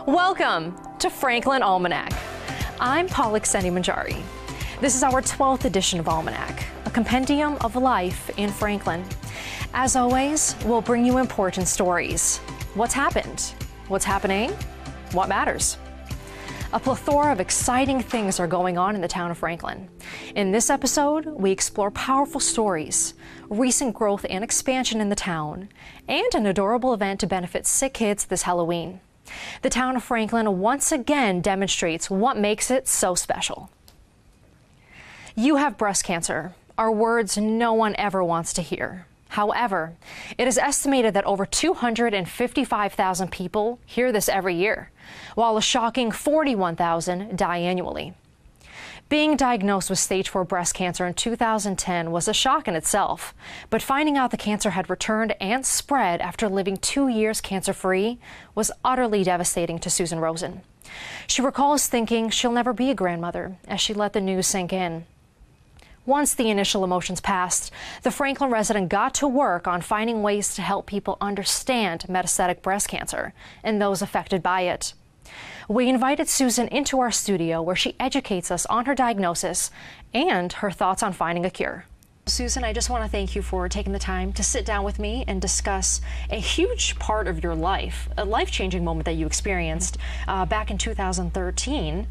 Welcome to Franklin Almanac. I'm Polikseni Manxhari. This is our 12th edition of Almanac, a compendium of life in Franklin. As always, we'll bring you important stories. What's happened? What's happening? What matters? A plethora of exciting things are going on in the town of Franklin. In this episode, we explore powerful stories, recent growth and expansion in the town, and an adorable event to benefit sick kids this Halloween. The town of Franklin once again demonstrates what makes it so special. You have breast cancer, are words no one ever wants to hear. However, it is estimated that over 255,000 people hear this every year, while a shocking 41,000 die annually. Being diagnosed with stage 4 breast cancer in 2010 was a shock in itself, but finding out the cancer had returned and spread after living 2 years cancer-free was utterly devastating to Susan Rosen. She recalls thinking she'll never be a grandmother as she let the news sink in. Once the initial emotions passed, the Franklin resident got to work on finding ways to help people understand metastatic breast cancer and those affected by it. We invited Susan into our studio where she educates us on her diagnosis and her thoughts on finding a cure. Susan, I just want to thank you for taking the time to sit down with me and discuss a huge part of your life, a life-changing moment that you experienced back in 2013.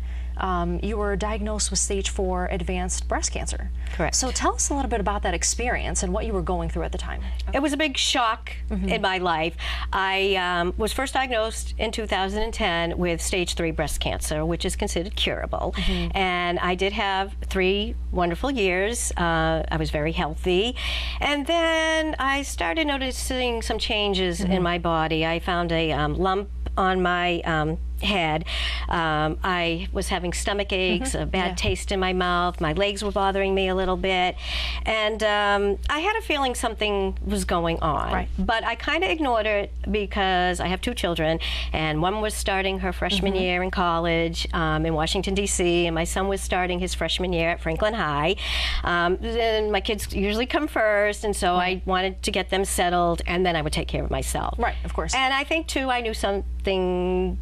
You were diagnosed with stage 4 advanced breast cancer. Correct. So tell us a little bit about that experience and what you were going through at the time. It was a big shock in my life. I was first diagnosed in 2010 with stage 3 breast cancer, which is considered curable. And I did have 3 wonderful years. I was very healthy. And then I started noticing some changes in my body. I found a lump on my head. I was having stomach aches, a bad taste in my mouth. My legs were bothering me a little bit. And I had a feeling something was going on. Right. But I kind of ignored it because I have 2 children, and one was starting her freshman year in college in Washington, D.C., and my son was starting his freshman year at Franklin High. And my kids usually come first, and so I wanted to get them settled, and then I would take care of myself. Right, of course. And I think, too, I knew something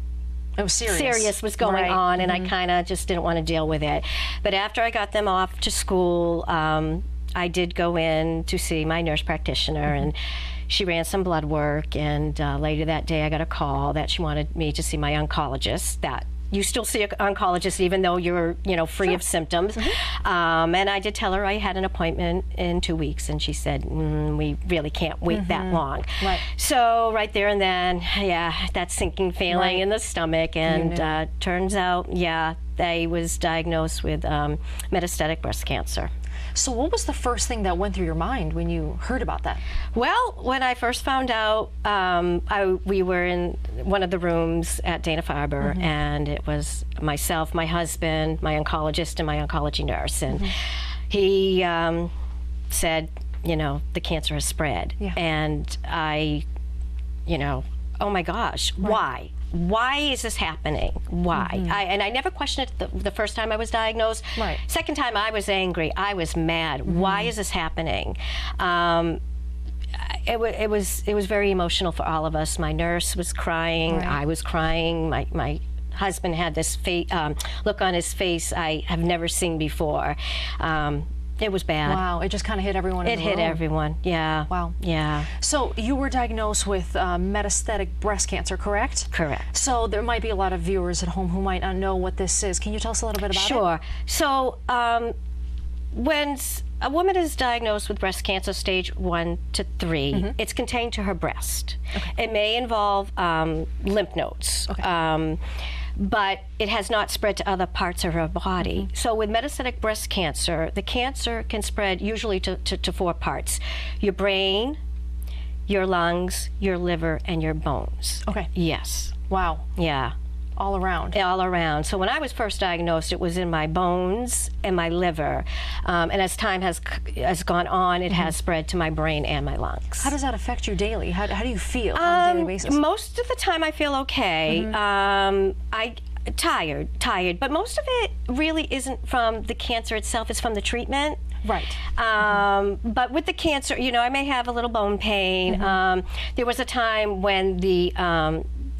serious was going on, and I kind of just didn't want to deal with it. But after I got them off to school, I did go in to see my nurse practitioner, and she ran some blood work, and later that day I got a call that she wanted me to see my oncologist. That you still see an oncologist even though you're, free of symptoms. And I did tell her I had an appointment in 2 weeks, and she said, we really can't wait that long. Right. So right there and then, that sinking feeling in the stomach, and turns out, I was diagnosed with metastatic breast cancer. So what was the first thing that went through your mind when you heard about that? Well, when I first found out, we were in one of the rooms at Dana-Farber, and it was myself, my husband, my oncologist, and my oncology nurse. And he said, the cancer has spread. And I, oh my gosh, why? Why is this happening? Why? And I never questioned it the first time I was diagnosed. Right. Second time I was angry. I was mad. Why is this happening? It was very emotional for all of us. My nurse was crying. I was crying. My husband had this look on his face I have never seen before. It was bad. Wow, it just kind of hit everyone in the room. It hit everyone, yeah. Wow. Yeah. So you were diagnosed with metastatic breast cancer, correct? Correct. So there might be a lot of viewers at home who might not know what this is. Can you tell us a little bit about it? Sure. So when a woman is diagnosed with breast cancer stage 1 to 3, it's contained to her breast. It may involve lymph nodes. But it has not spread to other parts of her body. So with metastatic breast cancer, the cancer can spread usually to 4 parts: your brain, your lungs, your liver, and your bones. Okay. Yes. Wow. Yeah. All around. All around. So when I was first diagnosed, it was in my bones and my liver. And as time has gone on, it has spread to my brain and my lungs. How does that affect you daily? How do you feel on a daily basis? Most of the time I feel okay. Tired, but most of it really isn't from the cancer itself, it's from the treatment. Right. But with the cancer, I may have a little bone pain. There was a time when the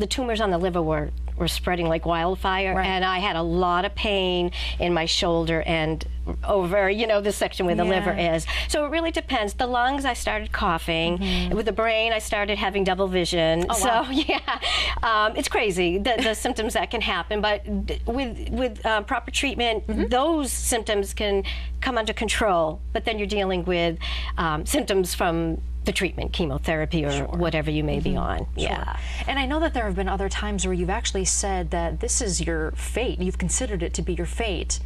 tumors on the liver were were spreading like wildfire, Right. and I had a lot of pain in my shoulder and over, you know, this section where the liver is. So it really depends. The lungs, I started coughing. With the brain, I started having double vision. Oh, wow. So yeah, it's crazy the symptoms that can happen. But with proper treatment, those symptoms can come under control. But then you're dealing with symptoms from the treatment, chemotherapy, or whatever you may be on. Yeah. And I know that there have been other times where you've actually said that this is your fate. You've considered it to be your fate.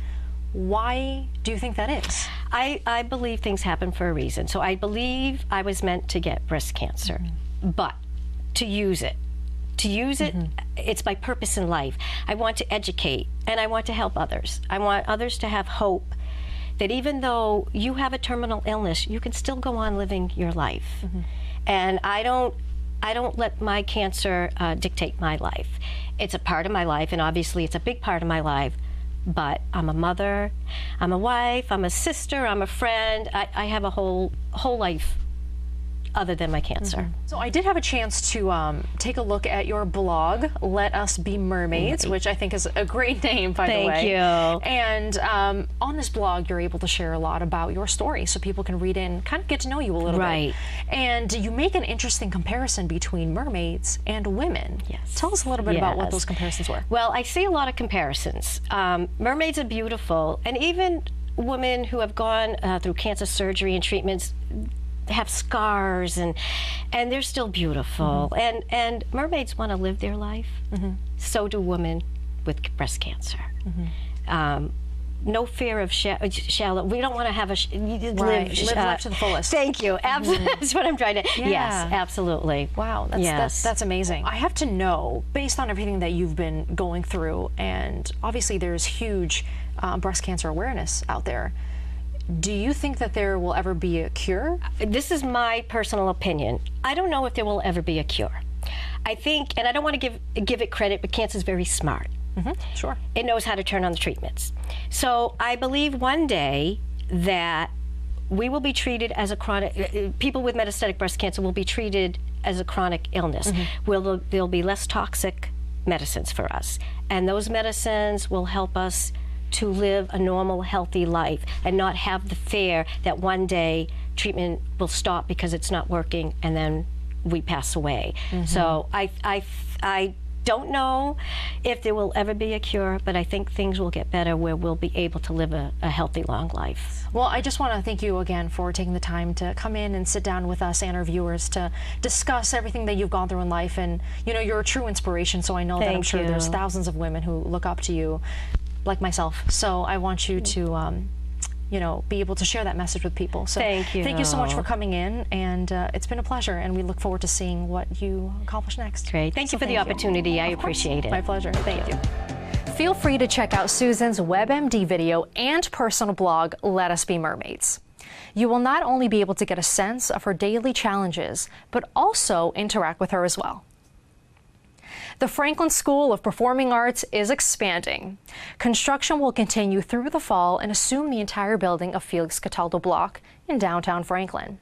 Why do you think that is? I believe things happen for a reason. So I believe I was meant to get breast cancer, but to use it, it's my purpose in life. I want to educate, and I want to help others. I want others to have hope that even though you have a terminal illness, you can still go on living your life. And I don't let my cancer dictate my life. It's a part of my life, and obviously it's a big part of my life. But I'm a mother, I'm a wife, I'm a sister, I'm a friend. I have a whole life other than my cancer. So I did have a chance to take a look at your blog, Let Us Be Mermaids, which I think is a great name, by the way. Thank you. And on this blog, you're able to share a lot about your story, so people can read in, kind of get to know you a little bit. And you make an interesting comparison between mermaids and women. Yes. Tell us a little bit about what those comparisons were. Well, I see a lot of comparisons. Mermaids are beautiful, and even women who have gone through cancer surgery and treatments have scars, and they're still beautiful. And mermaids want to live their life. So do women with breast cancer. No fear of shallow. We don't want to have live life to the fullest. Thank you. Absolutely, that's what I'm trying to. Yes, absolutely. Wow, that's amazing. I have to know, based on everything that you've been going through, and obviously there's huge breast cancer awareness out there. Do you think that there will ever be a cure? This is my personal opinion. I don't know if there will ever be a cure. I think, and I don't want to give it credit, but cancer is very smart. Sure. It knows how to turn on the treatments. So I believe one day that we will be treated as a chronic, people with metastatic breast cancer will be treated as a chronic illness. There'll be less toxic medicines for us. And those medicines will help us to live a normal, healthy life and not have the fear that one day treatment will stop because it's not working and then we pass away. So I don't know if there will ever be a cure, but I think things will get better where we'll be able to live a healthy, long life. Well, I just want to thank you again for taking the time to come in and sit down with us and our viewers to discuss everything that you've gone through in life. And, you know, you're a true inspiration, so I know that I'm sure there's thousands of women who look up to you, like myself. So I want you to, you know, be able to share that message with people. So thank you so much for coming in, and it's been a pleasure, and we look forward to seeing what you accomplish next. Great. Thank you for the opportunity. I appreciate it. My pleasure. Thank you. Feel free to check out Susan's WebMD video and personal blog, Let Us Be Mermaids. You will not only be able to get a sense of her daily challenges, but also interact with her as well. The Franklin School of Performing Arts is expanding. Construction will continue through the fall and assume the entire building of Felix Cataldo Block in downtown Franklin.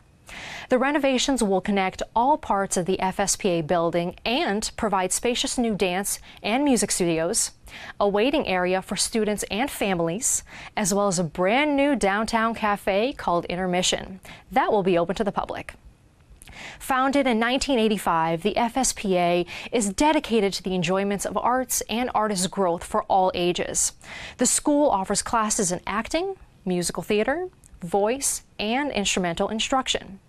The renovations will connect all parts of the FSPA building and provide spacious new dance and music studios, a waiting area for students and families, as well as a brand new downtown cafe called Intermission that will be open to the public. Founded in 1985, the FSPA is dedicated to the enjoyments of arts and artist growth for all ages. The school offers classes in acting, musical theater, voice, and instrumental instruction.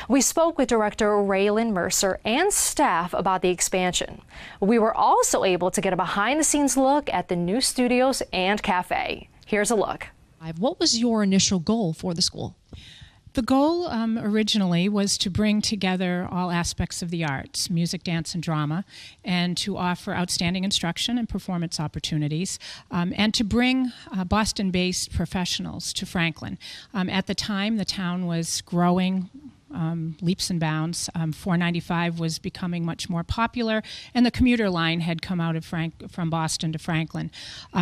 We spoke with Director Raylan Mercer and staff about the expansion. We were also able to get a behind-the-scenes look at the new studios and cafe. Here's a look. What was your initial goal for the school? The goal originally was to bring together all aspects of the arts, music, dance, and drama, and to offer outstanding instruction and performance opportunities, and to bring Boston-based professionals to Franklin. At the time, the town was growing leaps and bounds. 495 was becoming much more popular, and the commuter line had come out of from Boston to Franklin.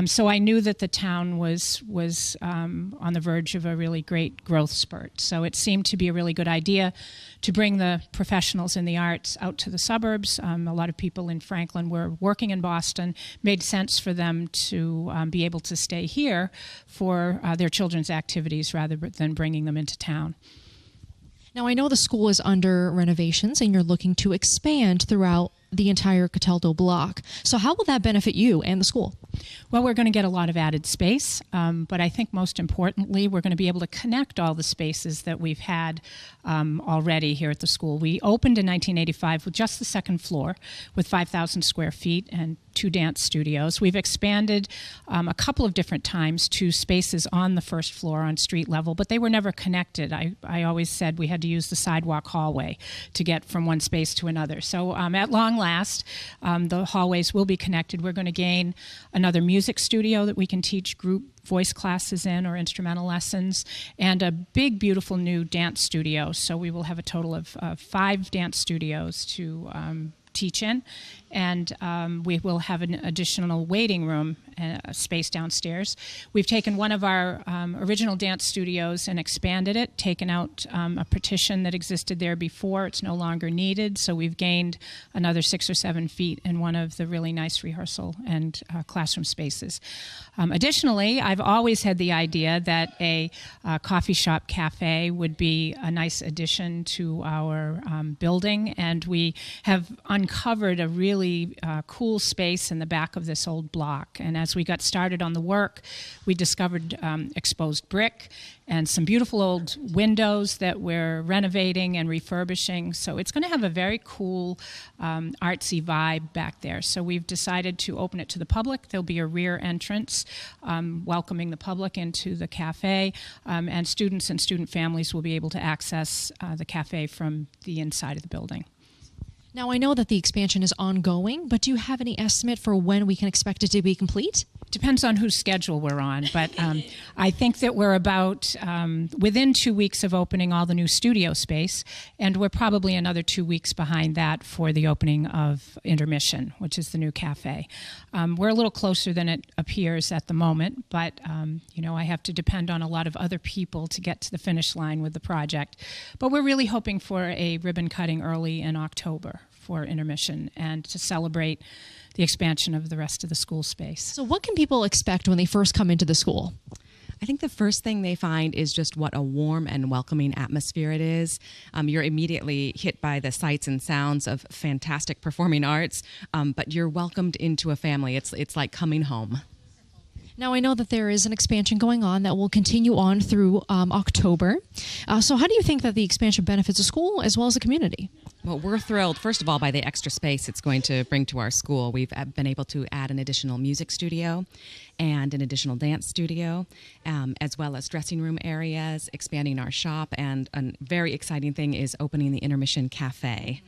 So I knew that the town was on the verge of a really great growth spurt. So it seemed to be a really good idea to bring the professionals in the arts out to the suburbs. A lot of people in Franklin were working in Boston. Made sense for them to be able to stay here for their children's activities rather than bringing them into town. Now, I know the school is under renovations and you're looking to expand throughout the entire Cataldo block. So how will that benefit you and the school? Well, we're going to get a lot of added space, but I think most importantly, we're going to be able to connect all the spaces that we've had already here at the school. We opened in 1985 with just the second floor with 5,000 square feet and 2 dance studios. We've expanded a couple of different times to spaces on the first floor on street level, but they were never connected. I always said we had to use the sidewalk hallway to get from one space to another. So at long last, the hallways will be connected. We're going to gain another music studio that we can teach group voice classes in or instrumental lessons, and a big, beautiful new dance studio. So we will have a total of 5 dance studios to teach in, and we will have an additional waiting room space downstairs. We've taken one of our original dance studios and expanded it, taken out a partition that existed there before. It's no longer needed, so we've gained another 6 or 7 feet in one of the really nice rehearsal and classroom spaces. Additionally, I've always had the idea that a coffee shop cafe would be a nice addition to our building, and we have uncovered a really cool space in the back of this old block. And as we got started on the work, we discovered exposed brick and some beautiful old windows that we're renovating and refurbishing. So it's going to have a very cool artsy vibe back there. So we've decided to open it to the public. There'll be a rear entrance welcoming the public into the cafe, and students and student families will be able to access the cafe from the inside of the building. Now, I know that the expansion is ongoing, but do you have any estimate for when we can expect it to be complete? Depends on whose schedule we're on, but I think that we're about within 2 weeks of opening all the new studio space, and we're probably another 2 weeks behind that for the opening of Intermission, which is the new cafe. We're a little closer than it appears at the moment, but you know, I have to depend on a lot of other people to get to the finish line with the project. But we're really hoping for a ribbon cutting early in October for Intermission and to celebrate the expansion of the rest of the school space. So what can people expect when they first come into the school? I think the first thing they find is just what a warm and welcoming atmosphere it is. You're immediately hit by the sights and sounds of fantastic performing arts, but you're welcomed into a family. It's like coming home. Now, I know that there is an expansion going on that will continue on through October. So how do you think that the expansion benefits the school as well as the community? Well, we're thrilled, first of all, by the extra space it's going to bring to our school. We've been able to add an additional music studio and an additional dance studio, as well as dressing room areas, expanding our shop, and a very exciting thing is opening the Intermission Cafe.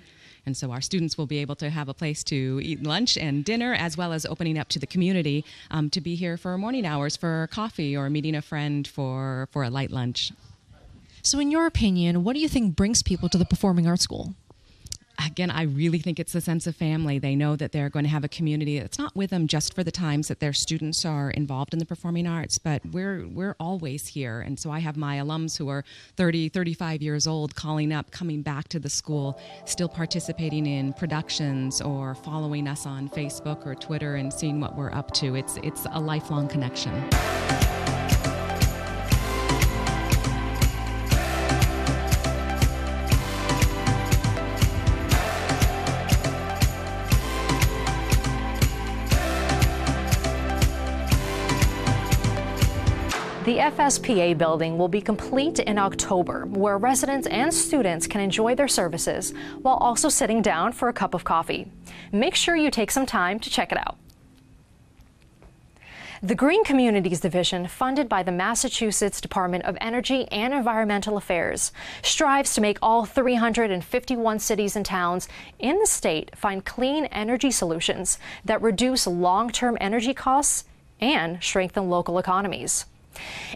And so our students will be able to have a place to eat lunch and dinner, as well as opening up to the community to be here for morning hours for coffee or meeting a friend for a light lunch. So in your opinion, what do you think brings people to the Performing Arts School? Again, I really think it's a sense of family. They know that they're going to have a community that's not with them just for the times that their students are involved in the performing arts, but we're always here. And so I have my alums who are 30, 35 years old calling up, coming back to the school, still participating in productions or following us on Facebook or Twitter and seeing what we're up to. It's a lifelong connection. The FSPA building will be complete in October, where residents and students can enjoy their services while also sitting down for a cup of coffee. Make sure you take some time to check it out. The Green Communities Division, funded by the Massachusetts Department of Energy and Environmental Affairs, strives to make all 351 cities and towns in the state find clean energy solutions that reduce long-term energy costs and strengthen local economies.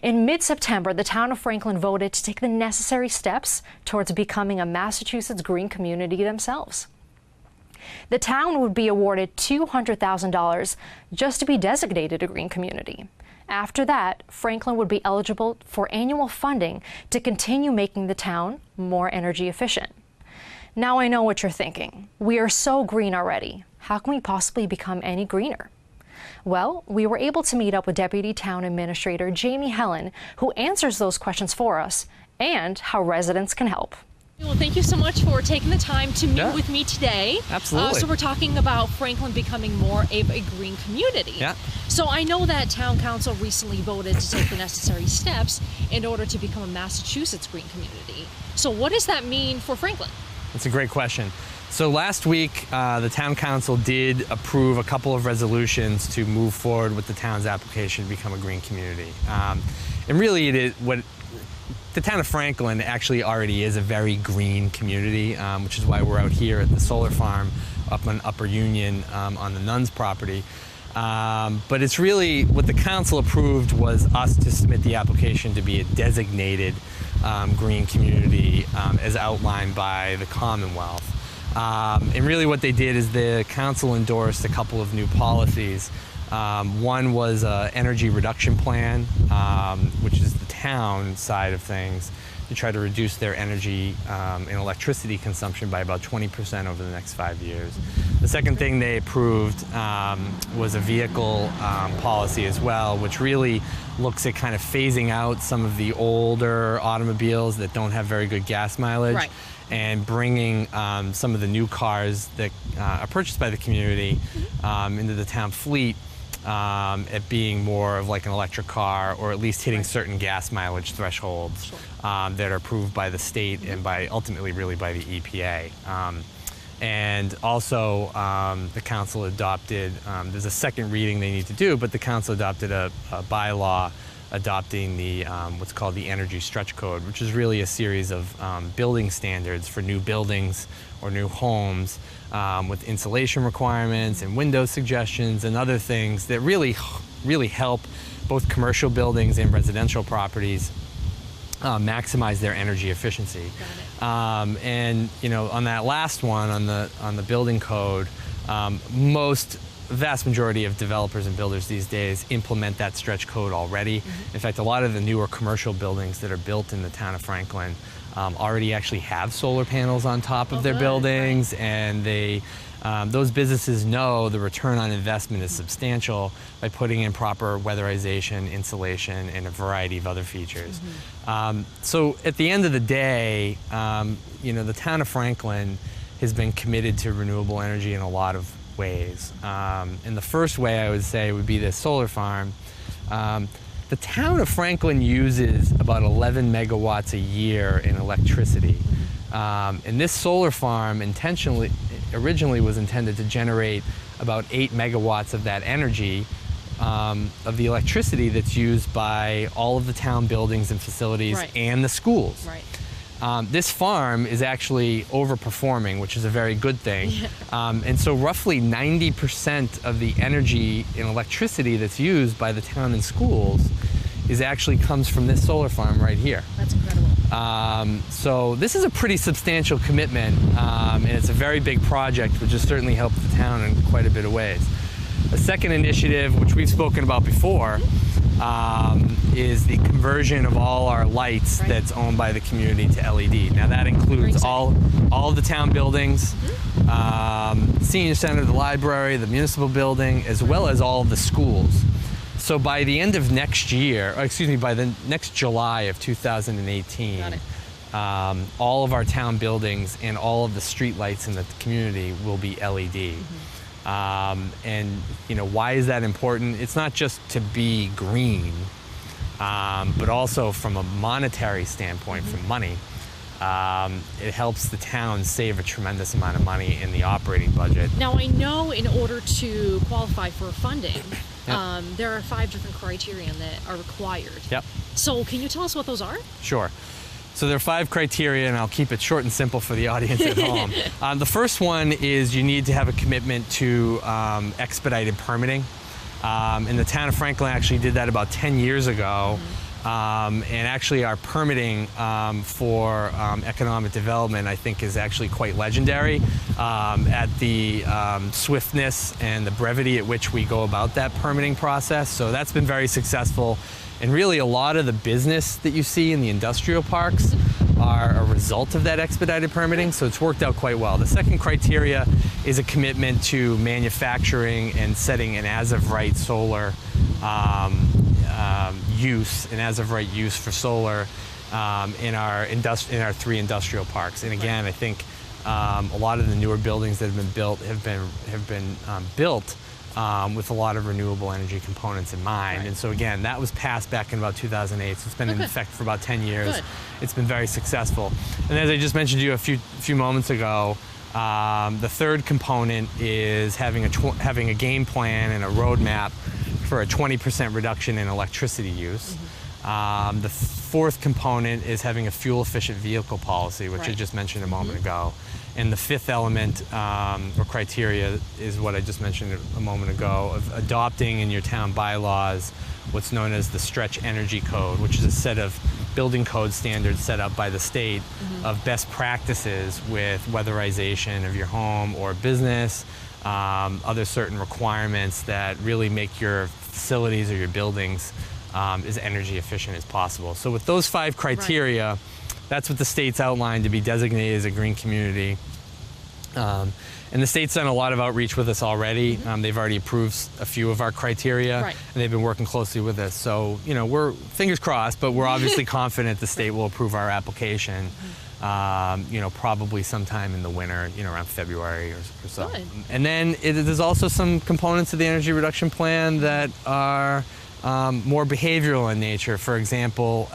In mid-September, the town of Franklin voted to take the necessary steps towards becoming a Massachusetts green community themselves. The town would be awarded $200,000 just to be designated a green community. After that, Franklin would be eligible for annual funding to continue making the town more energy efficient. Now I know what you're thinking. We are so green already. How can we possibly become any greener? Well, we were able to meet up with Deputy Town Administrator Jamie Helen, who answers those questions for us, and how residents can help. Well, thank you so much for taking the time to meet with me today. Absolutely. So we're talking about Franklin becoming more of a green community. Yeah. So I know that Town Council recently voted to take the necessary steps in order to become a Massachusetts green community. So what does that mean for Franklin? That's a great question. So last week, the Town Council did approve a couple of resolutions to move forward with the town's application to become a green community. And really, it is what the town of Franklin actually already is a very green community, which is why we're out here at the solar farm up on Upper Union on the Nuns property. But it's really what the council approved was us to submit the application to be a designated green community as outlined by the Commonwealth. And really what they did is the council endorsed a couple of new policies. One was an energy reduction plan, which is the town side of things, to try to reduce their energy and electricity consumption by about 20% over the next 5 years. The second thing they approved was a vehicle policy as well, which really looks at kind of phasing out some of the older automobiles that don't have very good gas mileage. Right. And bringing some of the new cars that are purchased by the community into the town fleet at being more of like an electric car, or at least hitting certain gas mileage thresholds that are approved by the state and by ultimately really by the EPA. And also the council adopted, there's a second reading they need to do, but the council adopted a bylaw adopting the what's called the Energy Stretch Code, which is really a series of building standards for new buildings or new homes with insulation requirements and window suggestions and other things that really help both commercial buildings and residential properties maximize their energy efficiency. And you know, on that last one, on the building code, vast majority of developers and builders these days implement that stretch code already. In fact, a lot of the newer commercial buildings that are built in the town of Franklin already actually have solar panels on top of their buildings, and those businesses know the return on investment is substantial by putting in proper weatherization, insulation, and a variety of other features. So at the end of the day, you know, the town of Franklin has been committed to renewable energy in a lot of ways. And the first way I would say would be this solar farm. The town of Franklin uses about 11 megawatts a year in electricity. And this solar farm originally was intended to generate about 8 megawatts of that energy, of the electricity that's used by all of the town buildings and facilities and the schools. This farm is actually overperforming, which is a very good thing. And so roughly 90% of the energy and electricity that's used by the town and schools actually comes from this solar farm right here. That's incredible. So this is a pretty substantial commitment, and it's a very big project, which has certainly helped the town in quite a bit of ways. A second initiative, which we've spoken about before, is the conversion of all our lights that's owned by the community to LED. Now that includes all of the town buildings, senior center, the library, the municipal building, as well as all of the schools. So by the end of next year, by the next July of 2018, all of our town buildings and all of the street lights in the community will be LED. And you know, why is that important? It's not just to be green, but also from a monetary standpoint, from money. It helps the town save a tremendous amount of money in the operating budget. Now I know in order to qualify for funding, there are 5 different criteria that are required. So can you tell us what those are? Sure. So there are 5 criteria, and I'll keep it short and simple for the audience at home. The first one is you need to have a commitment to expedited permitting. And the town of Franklin actually did that about 10 years ago. And actually our permitting for economic development, I think, is actually quite legendary at the swiftness and the brevity at which we go about that permitting process. So that's been very successful. And really a lot of the business that you see in the industrial parks are a result of that expedited permitting, so it's worked out quite well. The second criteria is a commitment to manufacturing and setting an as-of-right solar use, an as-of-right use for solar in our 3 industrial parks. And again, I think a lot of the newer buildings that have been built have been built with a lot of renewable energy components in mind. Right. And so again, that was passed back in about 2008, so it's been in effect for about 10 years. Good. It's been very successful. And as I just mentioned to you a few moments ago, the third component is having a game plan and a roadmap for a 20% reduction in electricity use. The fourth component is having a fuel-efficient vehicle policy, which I just mentioned a moment ago. And the fifth element or criteria is what I just mentioned a moment ago, of adopting in your town bylaws what's known as the Stretch Energy Code, which is a set of building code standards set up by the state of best practices with weatherization of your home or business, other certain requirements that really make your facilities or your buildings as energy efficient as possible. So with those 5 criteria, that's what the state's outlined to be designated as a green community. And the state's done a lot of outreach with us already. They've already approved a few of our criteria, and they've been working closely with us. So, you know, we're fingers crossed, but we're obviously confident the state will approve our application, you know, probably sometime in the winter, you know, around February or so. Good. And then there's also some components of the energy reduction plan that are more behavioral in nature. For example,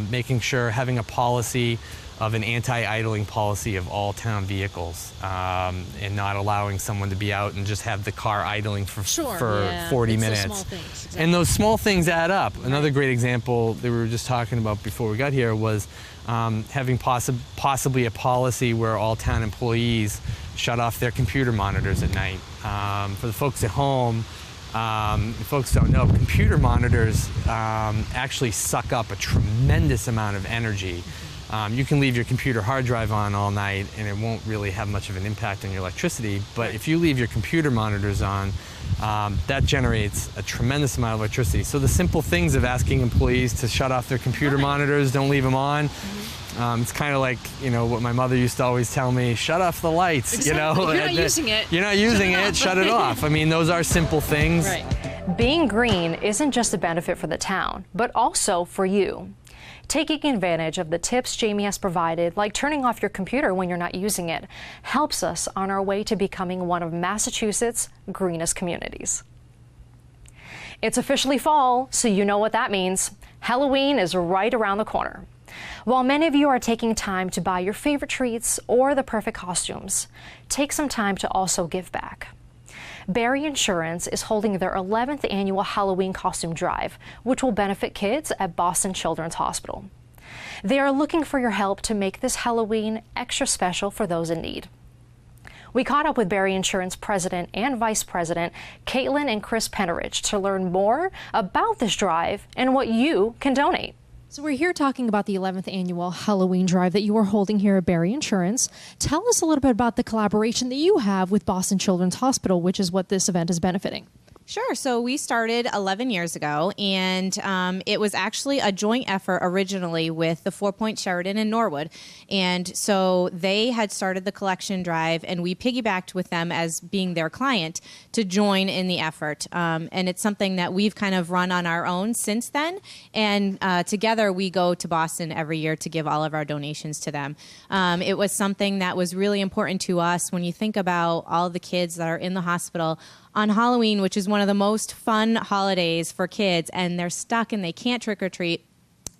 making sure having a policy of an anti-idling policy of all town vehicles, and not allowing someone to be out and just have the car idling for 40 minutes. Those small things, exactly. And those small things add up. Another great example that we were just talking about before we got here was having possibly a policy where all town employees shut off their computer monitors at night. For the folks at home, if folks don't know, computer monitors actually suck up a tremendous amount of energy. You can leave your computer hard drive on all night and it won't really have much of an impact on your electricity, but if you leave your computer monitors on, that generates a tremendous amount of electricity. So the simple things of asking employees to shut off their computer monitors, don't leave them on, it's kind of like, you know, what my mother used to always tell me, shut off the lights. Exactly. You know, You're not using it. You're not using it, shut it off. I mean, those are simple things. Right. Being green isn't just a benefit for the town, but also for you. Taking advantage of the tips Jamie has provided, like turning off your computer when you're not using it, helps us on our way to becoming one of Massachusetts' greenest communities. It's officially fall, so you know what that means. Halloween is right around the corner. While many of you are taking time to buy your favorite treats or the perfect costumes, take some time to also give back. Barry Insurance is holding their 11th annual Halloween costume drive, which will benefit kids at Boston Children's Hospital. They are looking for your help to make this Halloween extra special for those in need. We caught up with Barry Insurance President and Vice President Caitlin and Chris Penneridge to learn more about this drive and what you can donate. So we're here talking about the 11th annual Halloween drive that you are holding here at Barry Insurance. Tell us a little bit about the collaboration that you have with Boston Children's Hospital, which is what this event is benefiting. Sure. So we started 11 years ago, and it was actually a joint effort originally with the 4 Point Sheridan in Norwood. And so they had started the collection drive, and we piggybacked with them as being their client to join in the effort. And it's something that we've kind of run on our own since then. And together we go to Boston every year to give all of our donations to them. It was something that was really important to us when you think about all the kids that are in the hospital on Halloween, which is one of the most fun holidays for kids, and they're stuck and they can't trick or treat.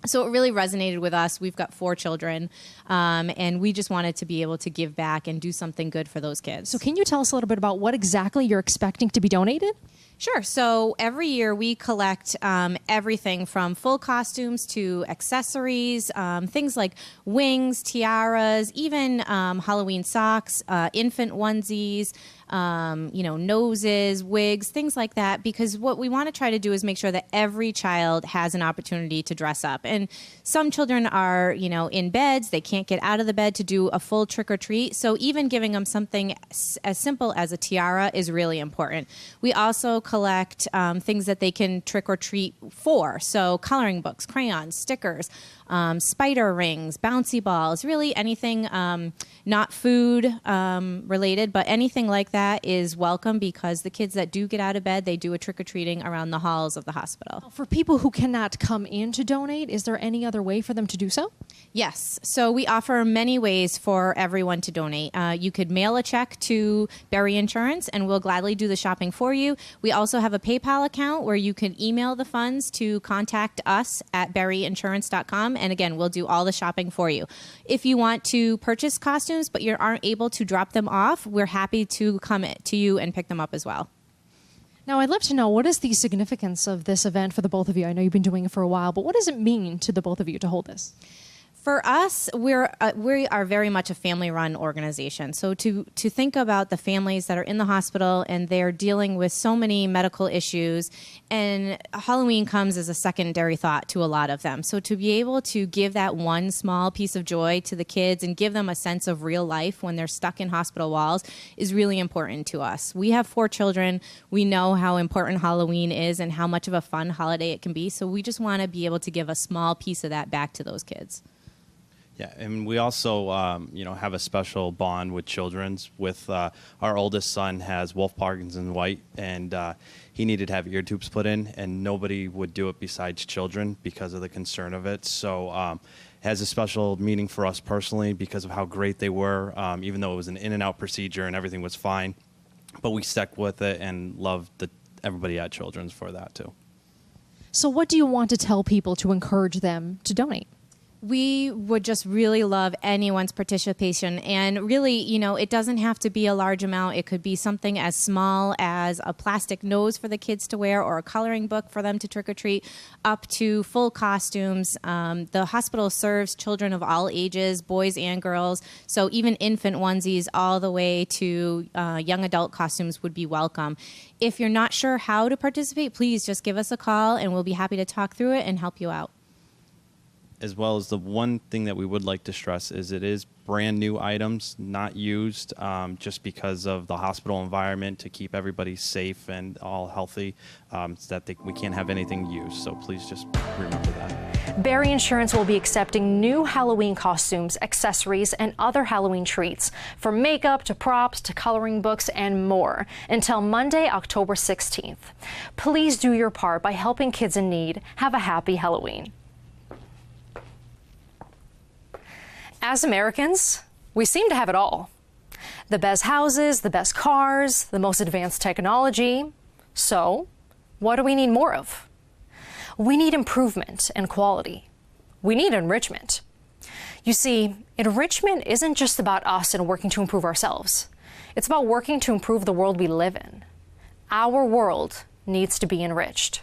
So it really resonated with us. We've got 4 children, and we just wanted to be able to give back and do something good for those kids. So can you tell us a little bit about what exactly you're expecting to be donated? Sure. So every year we collect everything from full costumes to accessories, things like wings, tiaras, even Halloween socks, infant onesies, noses, wigs, things like that, because what we want to try to do is make sure that every child has an opportunity to dress up. And some children are, in beds, they can't get out of the bed to do a full trick or treat. So even giving them something as simple as a tiara is really important. We also collect things that they can trick or treat for. So coloring books, crayons, stickers, spider rings, bouncy balls, really anything not food related, but anything like that is welcome, because the kids that do get out of bed, they do a trick-or-treating around the halls of the hospital. For people who cannot come in to donate, is there any other way for them to do so? Yes. So we offer many ways for everyone to donate. You could mail a check to Berry Insurance, and we'll gladly do the shopping for you. We also have a PayPal account where you can email the funds to contact us at berryinsurance.com. And again, we'll do all the shopping for you. If you want to purchase costumes, but you aren't able to drop them off, we're happy to come to you and pick them up as well. Now, I'd love to know, what is the significance of this event for the both of you? I know you've been doing it for a while, but what does it mean to the both of you to hold this? For us, we are very much a family-run organization. So to think about the families that are in the hospital and they're dealing with so many medical issues, and Halloween comes as a secondary thought to a lot of them. So to be able to give that one small piece of joy to the kids and give them a sense of real life when they're stuck in hospital walls is really important to us. We have 4 children. We know how important Halloween is and how much of a fun holiday it can be. So we just want to be able to give a small piece of that back to those kids. Yeah, and we also, have a special bond with children's. With our oldest son has Wolf Parkinson White, and he needed to have ear tubes put in, and nobody would do it besides children because of the concern of it. So it has a special meaning for us personally because of how great they were, even though it was an in and out procedure and everything was fine. But we stuck with it and loved everybody at Children's for that too. So what do you want to tell people to encourage them to donate? We would just really love anyone's participation. And really, it doesn't have to be a large amount. It could be something as small as a plastic nose for the kids to wear or a coloring book for them to trick or treat, up to full costumes. The hospital serves children of all ages, boys and girls. So even infant onesies all the way to young adult costumes would be welcome. If you're not sure how to participate, please just give us a call and we'll be happy to talk through it and help you out. As well as the one thing that we would like to stress is it is brand new items, not used, just because of the hospital environment to keep everybody safe and all healthy, so that we can't have anything used. So please just remember that. Berry Insurance will be accepting new Halloween costumes, accessories, and other Halloween treats, from makeup to props to coloring books and more, until Monday, October 16th. Please do your part by helping kids in need. Have a happy Halloween. As Americans, we seem to have it all. The best houses, the best cars, the most advanced technology. So, what do we need more of? We need improvement and quality. We need enrichment. You see, enrichment isn't just about us and working to improve ourselves. It's about working to improve the world we live in. Our world needs to be enriched.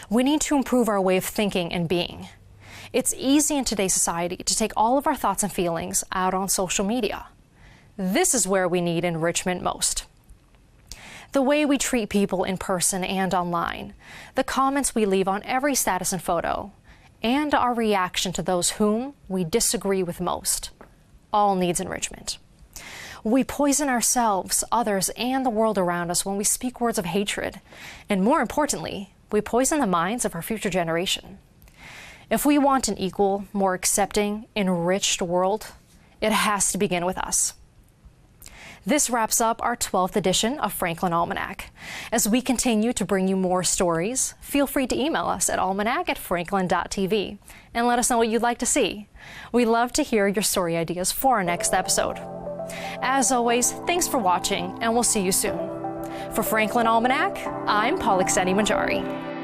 We need to improve our way of thinking and being. It's easy in today's society to take all of our thoughts and feelings out on social media. This is where we need enrichment most. The way we treat people in person and online, the comments we leave on every status and photo, and our reaction to those whom we disagree with most, all needs enrichment. We poison ourselves, others, and the world around us when we speak words of hatred. And more importantly, we poison the minds of our future generation. If we want an equal, more accepting, enriched world, it has to begin with us. This wraps up our 12th edition of Franklin Almanac. As we continue to bring you more stories, feel free to email us at almanac@franklin.tv and let us know what you'd like to see. We love to hear your story ideas for our next episode. As always, thanks for watching, and we'll see you soon. For Franklin Almanac, I'm Polikseni Manxhari.